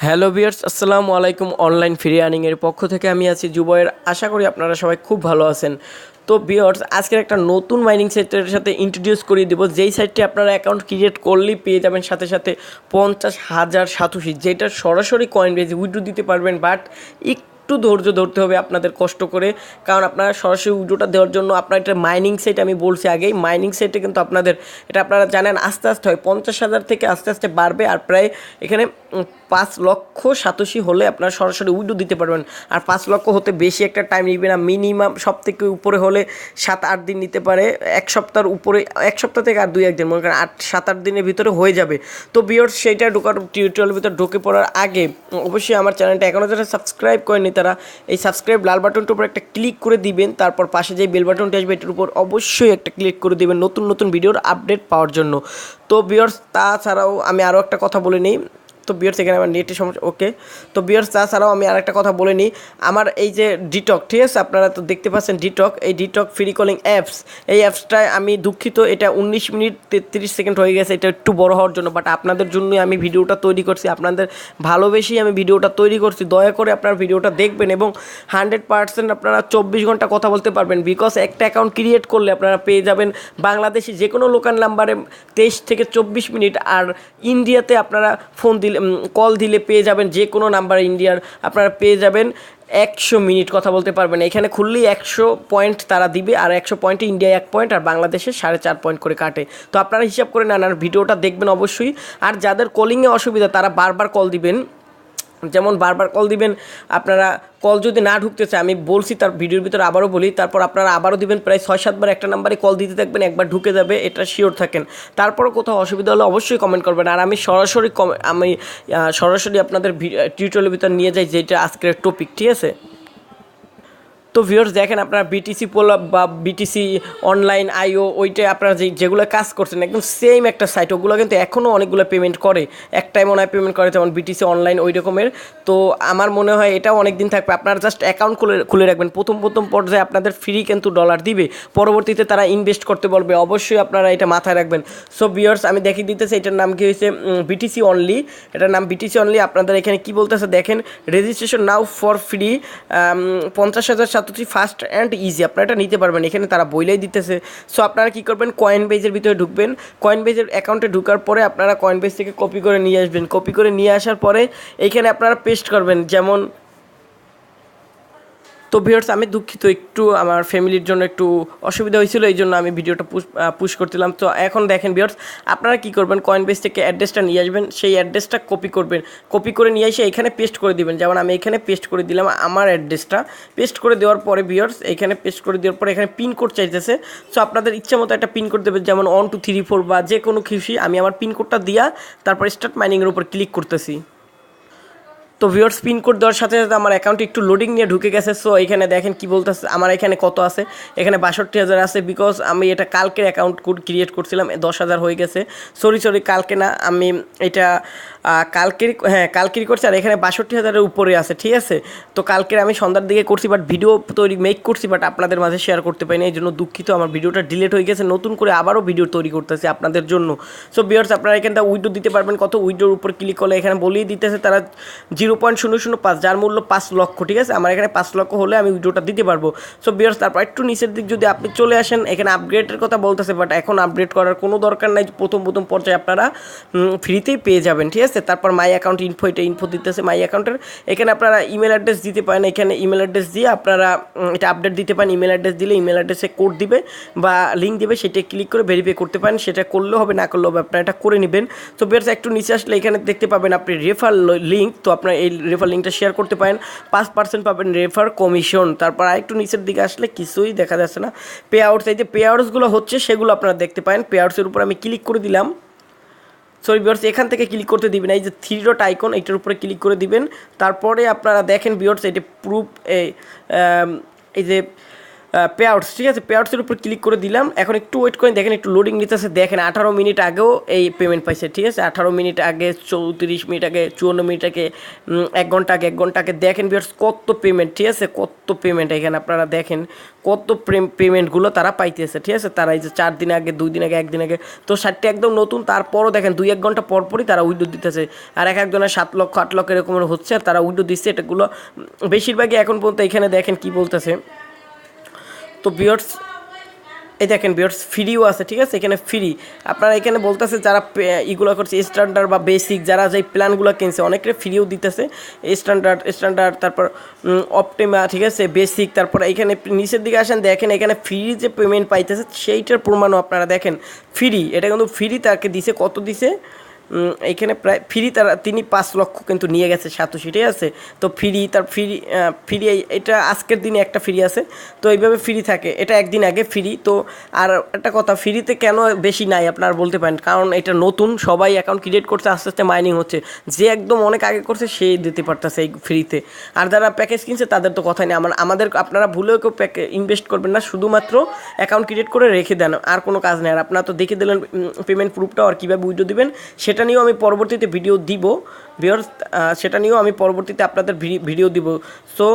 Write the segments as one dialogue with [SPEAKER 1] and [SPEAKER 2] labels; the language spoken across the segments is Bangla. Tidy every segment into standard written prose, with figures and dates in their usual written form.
[SPEAKER 1] হ্যালো ভিউয়ার্স, আসসালামু আলাইকুম। অনলাইন ফ্রি আর্নিংয়ের পক্ষ থেকে আমি আছি জুবায়ের। আশা করি আপনারা সবাই খুব ভালো আছেন। তো ভিউয়ার্স, আজকের একটা নতুন মাইনিং সাইটের সাথে ইন্ট্রোডিউস করিয়ে দেবো, যেই সাইটটি আপনারা অ্যাকাউন্ট ক্রিয়েট করলেই পেয়ে যাবেন সাথে সাথে 50,000 সাতোশি, যেটা সরাসরি কয়েন বেজে উইথড্র দিতে পারবেন। বাট একটু ধৈর্য ধরতে হবে আপনাদের কষ্ট করে, কারণ আপনারা সরাসরি উইড্রোটা দেওয়ার জন্য আপনার এটা মাইনিং সেট, আমি বলছি আগেই, মাইনিং সেটে কিন্তু আপনাদের এটা আপনারা জানেন আস্তে আস্তে হয়, 50,000 থেকে আস্তে আস্তে বাড়বে। আর প্রায় এখানে 5,00,000 সাতোশি হলে আপনারা সরাসরি উইড্রো দিতে পারবেন। আর 5,00,000 হতে বেশি একটা টাইম নিবে না, মিনিমাম সব থেকে উপরে হলে 7-8 দিন নিতে পারে, এক সপ্তাহের উপরে, এক সপ্তাহ থেকে আর 2-1 দিন, মনে করেন 8-7-8 দিনের ভিতরে হয়ে যাবে। তো ভিউয়ার্স, সেইটা ঢোকার টিউটোরিয়ালের ভিতরে ঢুকে পড়ার আগে অবশ্যই আমার চ্যানেলটা এখনও যারা সাবস্ক্রাইব করেনি তারা এই সাবস্ক্রাইব লাল বাটনটার উপর একটা ক্লিক করে দিবেন। তারপর পাশে যে বেল বাটনটি আসবে এটার উপর অবশ্যই একটা ক্লিক করে দিবেন নতুন নতুন ভিডিওর আপডেট পাওয়ার জন্য। তো ভিউয়ার্স, তাছাড়াও আমি আরও একটা কথা বলে নিই। তো ভিউয়ার্স, এখানে আমার নেটের সমস্যা, ওকে। তো ভিউয়ার্স, তাছাড়াও আমি আরেকটা কথা বলে নিই। আমার এই যে ডিটক, ঠিক আছে, আপনারা তো দেখতে পাচ্ছেন ডিটক, এই ডিটক ফ্রি কলিং অ্যাপস, এই অ্যাপসটায় আমি দুঃখিত, এটা 19 মিনিট 33 সেকেন্ড হয়ে গেছে, এটা একটু বড় হওয়ার জন্য। বাট আপনাদের জন্যই আমি ভিডিওটা তৈরি করছি, আপনাদের ভালোবেসেই আমি ভিডিওটা তৈরি করছি। দয়া করে আপনার ভিডিওটা দেখবেন এবং 100% আপনারা 24 ঘন্টা কথা বলতে পারবেন। বিকজ একটা অ্যাকাউন্ট ক্রিয়েট করলে আপনারা পেয়ে যাবেন বাংলাদেশি যে কোনো লোকাল নাম্বারে 23 থেকে 24 মিনিট, আর ইন্ডিয়াতে আপনারা ফোন দিলে, কল দিলে পেয়ে যাবেন যে কোনো নাম্বার ইন্ডিয়ার, আপনারা পেয়ে যাবেন 100 মিনিট কথা বলতে পারবেন। এখানে খুললেই 100 পয়েন্ট তারা দিবে, আর 100 পয়েন্টে ইন্ডিয়া 1 পয়েন্ট আর বাংলাদেশে 4.5 পয়েন্ট করে কাটে। তো আপনারা হিসাব করে নেন আর ভিডিওটা দেখবেন অবশ্যই। আর যাদের কলিংয়ে অসুবিধা তারা বারবার কল দিবেন, যেমন বারবার কল দিবেন। আপনারা কল যদি না ঢুকতে চায়, আমি বলছি তার ভিডিওর ভিতরে আবারও বলি, তারপর আপনারা আবারও দিবেন, প্রায় 6-7 বার একটা নাম্বারে কল দিতে থাকবেন, একবার ঢুকে যাবে, এটা শিওর থাকেন। তারপরও কোথাও অসুবিধা হলে অবশ্যই কমেন্ট করবেন, আর আমি সরাসরি আপনাদের টিউটোরিয়ালের ভিতরে নিয়ে যাই, যেটা আজকের টপিক, ঠিক আছে। তো ভিউয়ার্স, দেখেন আপনারা বিটিসি পোলা বা বিটিসি অনলাইন আইও, ওইটাই আপনারা যেগুলো কাজ করছেন একদম সেম একটা সাইট, ওগুলো কিন্তু এখনও অনেকগুলো পেমেন্ট করে, একটাই মনে হয় পেমেন্ট করে, যেমন বিটিসি অনলাইন ওই রকমের। তো আমার মনে হয় এটাও অনেক দিন থাকবে। আপনারা জাস্ট অ্যাকাউন্ট খুলে রাখবেন। প্রথম পর্যায়ে আপনাদের ফ্রি কিন্তু ডলার দিবে, পরবর্তীতে তারা ইনভেস্ট করতে বলবে, অবশ্যই আপনারা এটা মাথায় রাখবেন। সো ভিউয়ার্স, আমি দেখিয়ে দিতেছি এটার নাম কি হয়েছে, বিটিসি অনলি, এটার নাম বিটিসি অনলি। আপনাদের এখানে কি বলতেছে দেখেন, registration now for free, 50,000 satoshi fast and easy, আপনারা এটা নিতে পারবেন, এখানে তারা বইলেই দিতেছে। সো আপনারা কী করবেন, কয়েন বেজের ভিতরে ঢুকবেন, কয়েন বেজের অ্যাকাউন্টে ঢুকার পরে আপনারা কয়েন বেজ থেকে কপি করে নিয়ে আসবেন, কপি করে নিয়ে আসার পরে এইখানে আপনারা পেস্ট করবেন। যেমন, তো ভিউয়ার্স, আমি দুঃখিত, একটু আমার ফ্যামিলির জন্য একটু অসুবিধা হয়েছিল, এই জন্য আমি ভিডিওটা পুশ করছিলাম। তো এখন দেখেন ভিউয়ার্স, আপনারা কী করবেন, কয়েনবেস থেকে অ্যাড্রেসটা নিয়ে আসবেন, সেই অ্যাড্রেসটা কপি করবেন, কপি করে নিয়ে এসে এখানে পেস্ট করে দিবেন। যেমন আমি এখানে পেস্ট করে দিলাম আমার অ্যাড্রেসটা, পেস্ট করে দেওয়ার পরে ভিউয়ার্স, এখানে পেস্ট করে দেওয়ার পরে এখানে পিন কোড চাইতেছে। সো আপনাদের ইচ্ছা মতো একটা পিন কোড দেবেন, যেমন 1 2 3 4 বা যে কোনো খুশি। আমি আমার পিন কোডটা দিয়া তারপর স্টার্ট মাইনিংয়ের উপর ক্লিক করতেছি। তো ভিউয়ার্স, পিনকোড দেওয়ার সাথে সাথে আমার অ্যাকাউন্টে একটু লোডিং নিয়ে ঢুকে গেছে। সো এখানে দেখেন কি বলতেছে, আমার এখানে কত আছে, এখানে 62,000 আছে। বিকজ আমি এটা কালকের অ্যাকাউন্ট কোড ক্রিয়েট করছিলাম, 10,000 হয়ে গেছে। সরি কালকে না, আমি এটা কালকেরই করছি। আর এখানে 62,000-এর উপরে আছে, ঠিক আছে। তো কালকের আমি সন্ধ্যার দিকে করছি, বাট ভিডিও মেক করছি, বাট আপনাদের মাঝে শেয়ার করতে পারিনি, এই জন্য দুঃখিত। আমার ভিডিওটা ডিলিট হয়ে গেছে, নতুন করে আবারও ভিডিও তৈরি করতেছি আপনাদের জন্য। সো ভিউয়ার্স, আপনারা এখানটা উইড্রো দিতে পারবেন কত, উইড্রোর উপর ক্লিক করলে এখানে বলেই দিতেছে তারা 0.005, যার মূল্য 5 লক্ষ, ঠিক আছে। আমার এখানে 5 লক্ষ হলে আমি উইড্রোটা দিতে পারবো। সো ভিউয়ার্স, তারপর একটু নিচের দিক যদি আপনি চলে আসেন, এখানে আপগ্রেডের কথা বলতেছে, বাট এখন আপগ্রেড করার কোনো দরকার নাই, প্রথম পর্যায়ে আপনারা ফ্রিতেই পেয়ে যাবেন, ঠিক আছে। তারপর মাই অ্যাকাউন্ট ইনফো, এটা ইনফো দিতেছে মাই অ্যাকাউন্টের, এখানে আপনারা ইমেল অ্যাড্রেস দিতে পারেন, এখানে ইমেল অ্যাড্রেস দিয়ে আপনারা এটা আপডেট দিতে পারেন। ইমেল অ্যাড্রেস দিলে ইমেল অ্যাড্রেসে কোড দিবে বা লিঙ্ক দিবে, সেটা ক্লিক করে ভেরিফাই করতে পারেন, সেটা করলেও হবে, না করলেও হবে, আপনারা এটা করে নেবেন। তো ভিউয়ার্স, একটু নিচে আসলে এখানে দেখতে পাবেন আপনি রেফার লিঙ্ক, তো আপনার এই রেফার লিঙ্কটা শেয়ার করতে পারেন, 5% পাবেন রেফার কমিশন। তারপর আরেকটু নিচের দিকে আসলে কিছুই দেখা যাচ্ছে না, পে আউটস, এই যে পে আউটসগুলো হচ্ছে সেগুলো আপনারা দেখতে পারেন। পে আউটসের উপর আমি ক্লিক করে দিলাম। সরি ভিউয়ার্স, এখান থেকে ক্লিক করতে দিবেন, এই যে 3 ডট আইকন, এইটার উপরে ক্লিক করে দিবেন। তারপরে আপনারা দেখেন ভিউয়ার্স, এটা প্রুফ, এই যে পে আউটস, ঠিক আছে, পে আউটসের উপর ক্লিক করে দিলাম। এখন একটু ওয়েট করেন, দেখেন একটু লোডিং নিতেছে। দেখেন 18 মিনিট আগেও এই পেমেন্ট পাইছে, ঠিক আছে, 18 মিনিট আগে, 34 মিনিট আগে, 54 মিনিট আগে, 1 ঘন্টা আগে দেখেন ভিউয়ার্স কত পেমেন্ট, ঠিক আছে, কত পেমেন্ট এখানে আপনারা দেখেন কত পেমেন্টগুলো তারা পাইতেছে, ঠিক আছে। তারা এই যে 4 দিন আগে, 2 দিন আগে, 1 দিন আগে, তো 60টা একদম নতুন। তারপরও দেখেন 2-1 ঘন্টা পরপরই তারা উইড্রো দিতেছে। আর এক একজনের 7 লক্ষ 8 লক্ষ এরকমের হচ্ছে, আর তারা উইড্রো দিচ্ছে। এটাগুলো বেশিরভাগই এখন পর্যন্ত এখানে দেখেন কি বলতেছে। তো ভিউয়ার্স এই দেখেন ভিউয়ার্স ফ্রিও আছে, ঠিক আছে, এখানে ফ্রি। আপনারা এখানে বলতেছে যারা ইগুলো করছে স্ট্যান্ডার্ড বা বেসিক, যারা যেই প্ল্যানগুলো কিনছে অনেকের ফ্রিও দিতেছে। স্ট্যান্ডার্ড তারপর অপটিমা, ঠিক আছে, বেসিক। তারপর এখানে নিচের দিকে আসেন, দেখেন এখানে ফ্রি যে পেমেন্ট পাইতেছে সেইটার প্রমাণও আপনারা দেখেন ফ্রি। এটা কিন্তু ফ্রি তাকে দিছে, কত দিছে এইখানে প্রায় ফ্রি তিনি 5 লক্ষ কিন্তু নিয়ে গেছে সাতোশি, ঠিক আছে। তো ফ্রি এটা আজকের দিনে একটা ফ্রি আছে। তো এইভাবে ফ্রি থাকে, এটা একদিন আগে ফ্রি। তো আর একটা কথা, ফ্রিতে কেন বেশি নাই আপনারা বলতে পারেন, কারণ এটা নতুন, সবাই অ্যাকাউন্ট ক্রিয়েট করছে, আস্তে আস্তে মাইনিং হচ্ছে। যে একদম অনেক আগে করছে সেই দিতে পারতেছে এই ফ্রিতে। আর যারা প্যাকেজ কিনছে তাদের তো কথাই নেই। আমাদের আপনারা ভুলেও কেউ ইনভেস্ট করবেন না, শুধুমাত্র অ্যাকাউন্ট ক্রিয়েট করে রেখে দেন, আর কোনো কাজ নেই। আর আপনারা তো দেখে দিলেন পেমেন্ট প্রুফটাও, আর কীভাবে উইথড্র দিবেন সেটা নিয়েও আমি পরবর্তীতে ভিডিও দিব ভিউয়ার্স। সেটা নিয়েও আমি পরবর্তীতে আপনাদের ভিডিও দিব। সো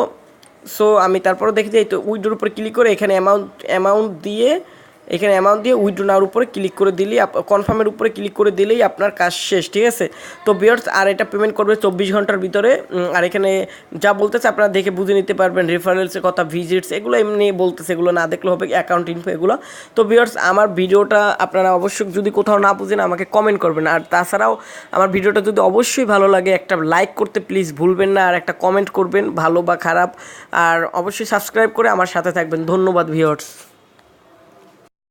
[SPEAKER 1] সো আমি তারপরে দেখি যে এই তো উইথড্রোর উপরে ক্লিক করে এখানে অ্যামাউন্ট দিয়ে উইথড্রো নাওয়ার উপরে ক্লিক করে দিলেই, কনফার্মের উপরে ক্লিক করে দিলেই আপনার কাজ শেষ, ঠিক আছে। তো ভিউয়ার্স আর এটা পেমেন্ট করবে 24 ঘন্টার ভিতরে। আর এখানে যা বলতেছে আপনারা দেখে বুঝে নিতে পারবেন, রেফারেলসের কথা, ভিজিটস, এগুলো এমনি বলতেছে, এগুলো না দেখলে হবে, অ্যাকাউন্ট ইনফো এগুলো। তো ভিউয়ার্স আমার ভিডিওটা আপনারা অবশ্যই যদি কোথাও না বুঝেন আমাকে কমেন্ট করবেন। আর তাছাড়াও আমার ভিডিওটা যদি অবশ্যই ভালো লাগে একটা লাইক করতে প্লিজ ভুলবেন না, আর একটা কমেন্ট করবেন ভালো বা খারাপ। আর অবশ্যই সাবস্ক্রাইব করে আমার সাথে থাকবেন। ধন্যবাদ ভিউয়ার্স।